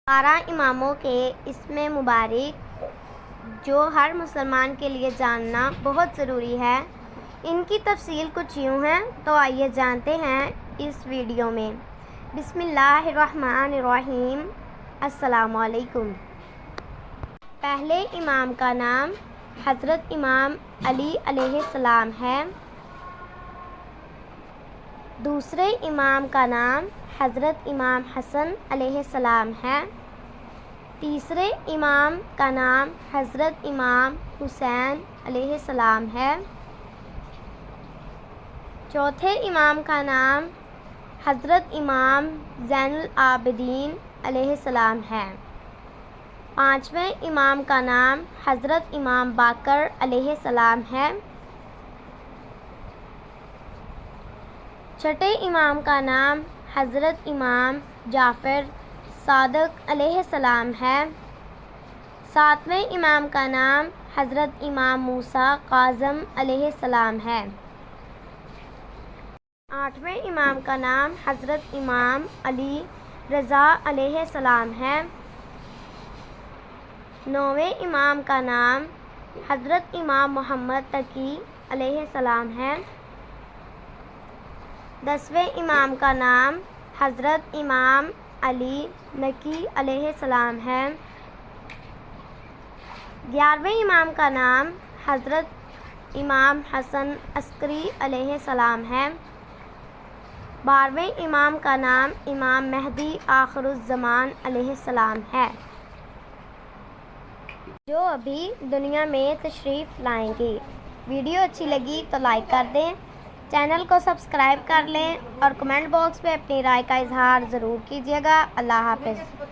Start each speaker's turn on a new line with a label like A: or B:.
A: 12 اماموں کے اسم مبارک جو ہر مسلمان کے لیے جاننا بہت ضروری ہے۔ ان کی تفصیل کچھ یوں ہے، تو آئیے جانتے ہیں اس ویڈیو میں۔ بسم اللہ الرحمن الرحیم۔ السلام علیکم۔ پہلے امام کا نام حضرت امام علی علیہ السلام ہے۔ دوسرے امام کا نام حضرت امام حسن علیہ السلام ہے۔ تیسرے امام کا نام حضرت امام حسین علیہ السلام ہے۔ چوتھے امام کا نام حضرت امام زین العابدین علیہ السلام ہے۔ پانچویں امام کا نام حضرت امام باقر علیہ السلام ہے۔ چھٹے امام کا نام حضرت امام جعفر صادق علیہ السلام ہے۔ ساتویں امام کا نام حضرت امام موسیٰ کاظم علیہ السلام ہے۔ آٹھویں امام کا نام حضرت امام علی رضا علیہ السلام ہے۔ نویں امام کا نام حضرت امام محمد تقی علیہ السلام ہے۔ 10ویں امام کا نام حضرت امام علی نقی علیہ السلام ہے۔ 11ویں امام کا نام حضرت امام حسن عسکری علیہ السلام ہے۔ 12ویں امام کا نام امام مہدی آخر الزمان علیہ السلام ہے، جو ابھی دنیا میں تشریف لائیں گے۔ ویڈیو اچھی لگی تو لائک کر دیں، چینل کو سبسکرائب کر لیں اور کمنٹ باکس میں اپنی رائے کا اظہار ضرور کیجیے گا۔ اللہ حافظ۔